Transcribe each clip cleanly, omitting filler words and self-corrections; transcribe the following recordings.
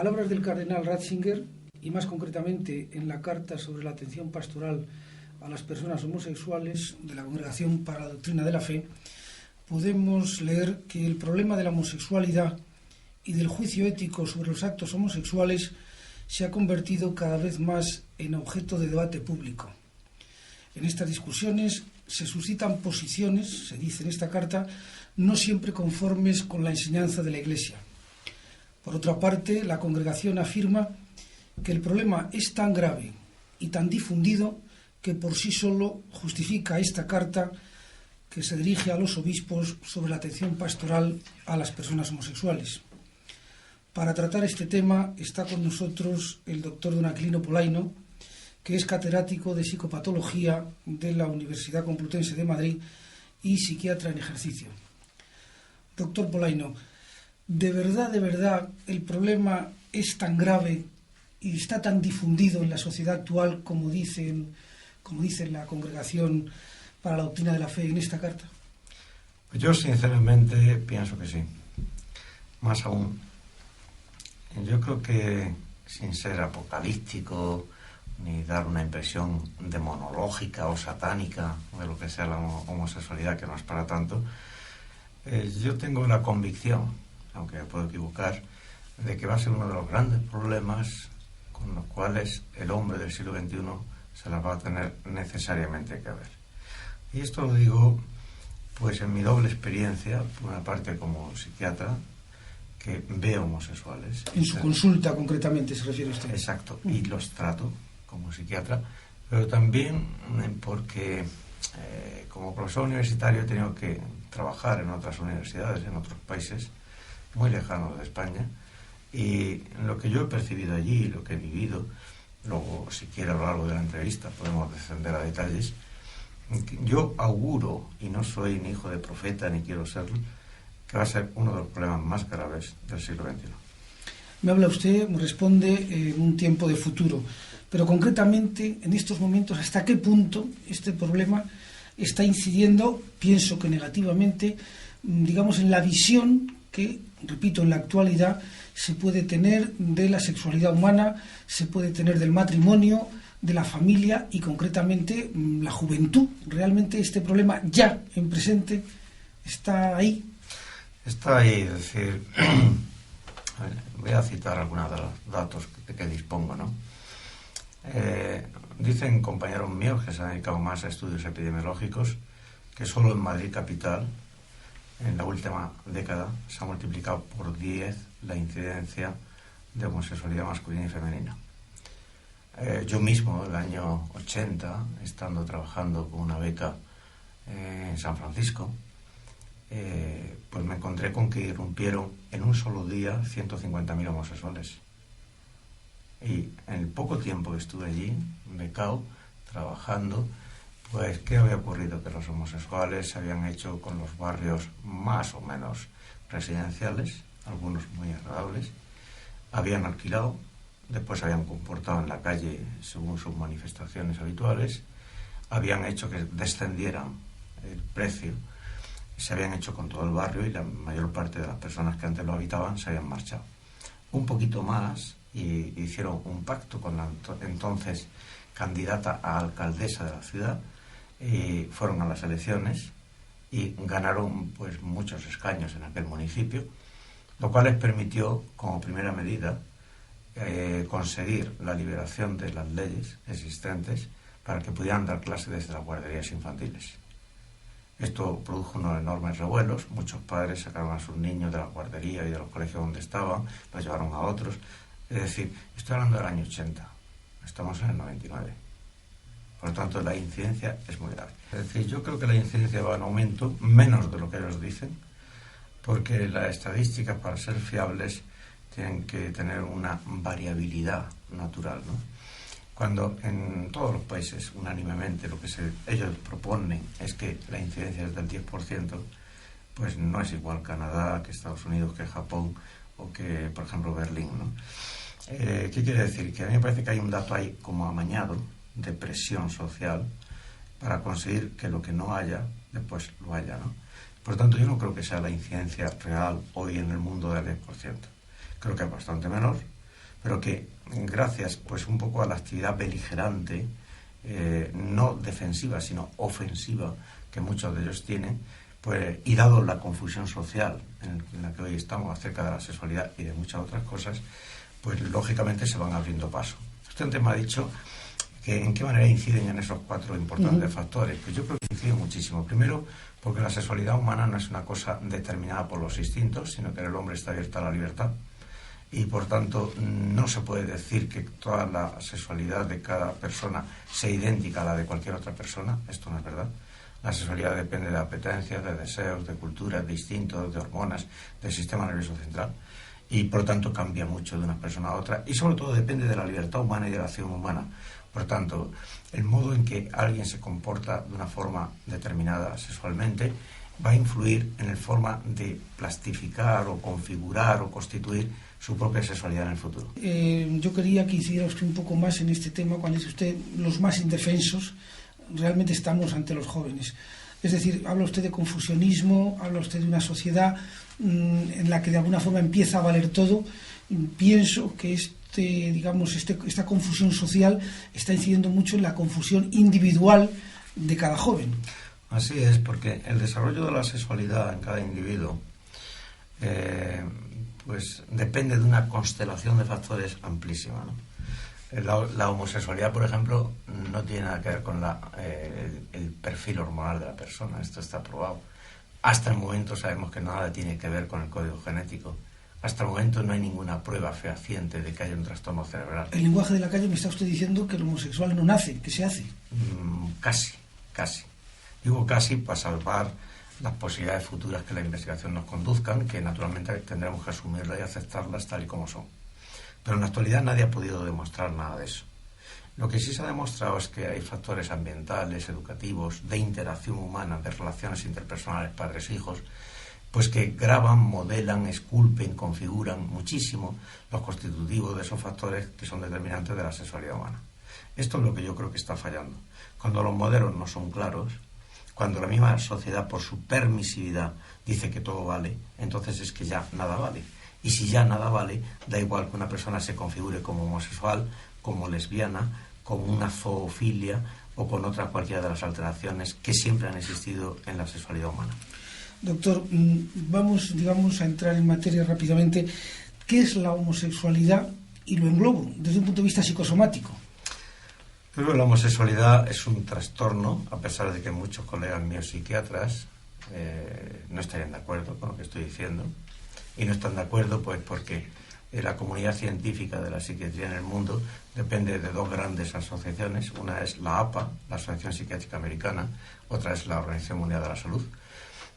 palabras del cardenal Ratzinger, y más concretamente en la carta sobre la atención pastoral a las personas homosexuales de la Congregación para la Doctrina de la Fe, podemos leer que el problema de la homosexualidad y del juicio ético sobre los actos homosexuales se ha convertido cada vez más en objeto de debate público. En estas discusiones se suscitan posiciones, se dice en esta carta, no siempre conformes con la enseñanza de la Iglesia. Por otra parte, la congregación afirma que el problema es tan grave y tan difundido que por sí solo justifica esta carta que se dirige a los obispos sobre la atención pastoral a las personas homosexuales. Para tratar este tema está con nosotros el doctor don Aquilino Polaino, que es catedrático de psicopatología de la Universidad Complutense de Madrid y psiquiatra en ejercicio. Doctor Polaino, ¿de verdad, el problema es tan grave y está tan difundido en la sociedad actual como dice la Congregación para la Doctrina de la Fe en esta carta? Yo sinceramente pienso que sí. Más aún, yo creo que sin ser apocalíptico ni dar una impresión demonológica o satánica de lo que sea la homosexualidad, que no es para tanto, yo tengo la convicción, aunque me puedo equivocar, de que va a ser uno de los grandes problemas con los cuales el hombre del siglo XXI se las va a tener necesariamente que ver. Y esto lo digo pues en mi doble experiencia, por una parte como psiquiatra, que veo homosexuales. En su consulta concretamente se refiere usted. Exacto, y los trato como psiquiatra, pero también porque como profesor universitario he tenido que trabajar en otras universidades, en otros países muy lejanos de España, y lo que yo he percibido allí, lo que he vivido, luego si quiere a lo largo de la entrevista podemos descender a detalles, yo auguro, y no soy ni hijo de profeta ni quiero serlo, que va a ser uno de los problemas más graves del siglo XXI. Me habla usted, me responde en un tiempo de futuro, pero concretamente en estos momentos, ¿hasta qué punto este problema está incidiendo, pienso que negativamente, digamos, en la visión que, repito, en la actualidad se puede tener de la sexualidad humana, se puede tener del matrimonio, de la familia y concretamente la juventud? ¿Realmente este problema ya en presente está ahí? Está ahí, es decir, voy a citar algunos de los datos que dispongo, ¿no? Dicen compañeros míos que se han dedicado más a estudios epidemiológicos que solo en Madrid capital, en la última década, se ha multiplicado por 10 la incidencia de homosexualidad masculina y femenina. Yo mismo, el año 80, estando trabajando con una beca en San Francisco, pues me encontré con que irrumpieron en un solo día 150.000 homosexuales. Y en el poco tiempo que estuve allí, becado, trabajando, pues ¿qué había ocurrido? Que los homosexuales se habían hecho con los barrios más o menos residenciales, algunos muy agradables, habían alquilado, después habían comportado en la calle según sus manifestaciones habituales, habían hecho que descendieran el precio, se habían hecho con todo el barrio y la mayor parte de las personas que antes lo habitaban se habían marchado. Un poquito más y hicieron un pacto con la entonces candidata a alcaldesa de la ciudad, y fueron a las elecciones y ganaron pues muchos escaños en aquel municipio, lo cual les permitió como primera medida conseguir la liberación de las leyes existentes para que pudieran dar clases desde las guarderías infantiles. Esto produjo unos enormes revuelos, muchos padres sacaron a sus niños de la guardería y de los colegios donde estaban, los llevaron a otros. Es decir, estoy hablando del año 80, estamos en el 99. Por lo tanto, la incidencia es muy grave. Es decir, yo creo que la incidencia va en aumento, menos de lo que ellos dicen, porque las estadísticas, para ser fiables, tienen que tener una variabilidad natural, ¿no? Cuando en todos los países, unánimemente, lo que ellos proponen es que la incidencia es del 10%, pues no es igual Canadá que Estados Unidos, que Japón o que, por ejemplo, Berlín, ¿no? ¿Qué quiere decir? Que a mí me parece que hay un dato ahí como amañado de presión social para conseguir que lo que no haya, después lo haya, ¿no? Por lo tanto, yo no creo que sea la incidencia real hoy en el mundo del 10%. Creo que es bastante menor, pero que gracias pues un poco a la actividad beligerante, no defensiva sino ofensiva que muchos de ellos tienen, pues, y dado la confusión social en la que hoy estamos acerca de la sexualidad y de muchas otras cosas, pues lógicamente se van abriendo paso. Usted antes me ha dicho que en qué manera inciden en esos 4 importantes factores. Pues yo creo que inciden muchísimo. Primero, porque la sexualidad humana no es una cosa determinada por los instintos, sino que el hombre está abierto a la libertad. Y por tanto no se puede decir que toda la sexualidad de cada persona sea idéntica a la de cualquier otra persona. Esto no es verdad. La sexualidad depende de apetencias, de deseos, de culturas, de instintos, de hormonas, del sistema nervioso central, y por lo tanto cambia mucho de una persona a otra, y sobre todo depende de la libertad humana y de la acción humana. Por tanto, el modo en que alguien se comporta de una forma determinada sexualmente va a influir en la forma de plastificar o configurar o constituir su propia sexualidad en el futuro. Yo quería que hiciera usted un poco más en este tema cuando dice usted los más indefensos. Realmente estamos ante los jóvenes. Es decir, habla usted de confusionismo, habla usted de una sociedad en la que de alguna forma empieza a valer todo. Pienso que esta confusión social está incidiendo mucho en la confusión individual de cada joven. Así es, porque el desarrollo de la sexualidad en cada individuo pues depende de una constelación de factores amplísima, ¿no? La homosexualidad, por ejemplo, no tiene nada que ver con el perfil hormonal de la persona. Esto está probado. Hasta el momento sabemos que nada tiene que ver con el código genético. Hasta el momento no hay ninguna prueba fehaciente de que haya un trastorno cerebral. El lenguaje de la calle me está usted diciendo que el homosexual no nace, que se hace. Casi. Digo casi para salvar las posibilidades futuras que la investigación nos conduzcan, que naturalmente tendremos que asumirlas y aceptarlas tal y como son. Pero en la actualidad nadie ha podido demostrar nada de eso. Lo que sí se ha demostrado es que hay factores ambientales, educativos, de interacción humana, de relaciones interpersonales, padres-hijos, pues que graban, modelan, esculpen, configuran muchísimo los constitutivos de esos factores que son determinantes de la sexualidad humana. Esto es lo que yo creo que está fallando. Cuando los modelos no son claros, cuando la misma sociedad por su permisividad dice que todo vale, entonces es que ya nada vale. Y si ya nada vale, da igual que una persona se configure como homosexual, como lesbiana, como una zoofilia o con otra cualquiera de las alteraciones que siempre han existido en la sexualidad humana. Doctor, vamos, a entrar en materia rápidamente. ¿Qué es la homosexualidad? Y lo englobo desde un punto de vista psicosomático. Pero la homosexualidad es un trastorno, a pesar de que muchos colegas míos psiquiatras no estarían de acuerdo con lo que estoy diciendo. Y no están de acuerdo pues porque la comunidad científica de la psiquiatría en el mundo depende de 2 grandes asociaciones. Una es la APA, la Asociación Psiquiátrica Americana, otra es la Organización Mundial de la Salud.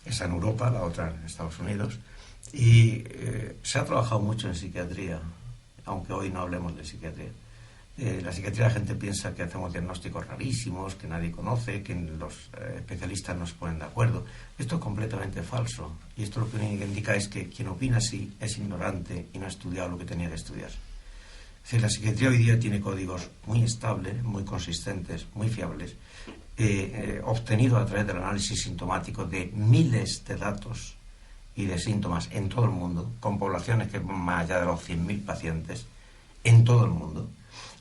Esa en Europa, la otra en Estados Unidos. Y se ha trabajado mucho en psiquiatría, aunque hoy no hablemos de psiquiatría. La psiquiatría, la gente piensa que hacemos diagnósticos rarísimos, que nadie conoce, que los especialistas no se ponen de acuerdo. Esto es completamente falso. Y esto lo que indica es que quien opina así es ignorante y no ha estudiado lo que tenía que estudiar. Es decir, la psiquiatría hoy día tiene códigos muy estables, muy consistentes, muy fiables, obtenidos a través del análisis sintomático de miles de datos y de síntomas en todo el mundo, con poblaciones que van más allá de los 100.000 pacientes en todo el mundo.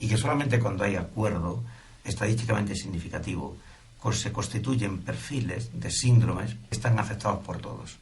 Y que solamente cuando hay acuerdo estadísticamente significativo se constituyen perfiles de síndromes que están aceptados por todos.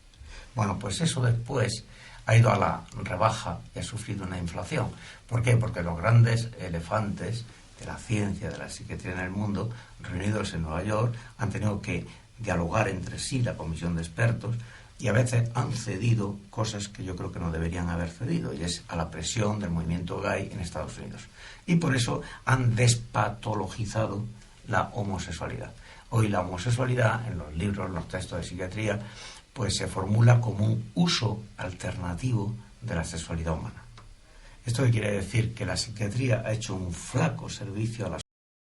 Bueno, pues eso después ha ido a la rebaja y ha sufrido una inflación. ¿Por qué? Porque los grandes elefantes de la ciencia, de la psiquiatría en el mundo, reunidos en Nueva York, han tenido que dialogar entre sí, la comisión de expertos, y a veces han cedido cosas que yo creo que no deberían haber cedido, y es a la presión del movimiento gay en Estados Unidos. Y por eso han despatologizado la homosexualidad. Hoy la homosexualidad, en los libros, en los textos de psiquiatría, pues se formula como un uso alternativo de la sexualidad humana. ¿Esto qué quiere decir? Que la psiquiatría ha hecho un flaco servicio a la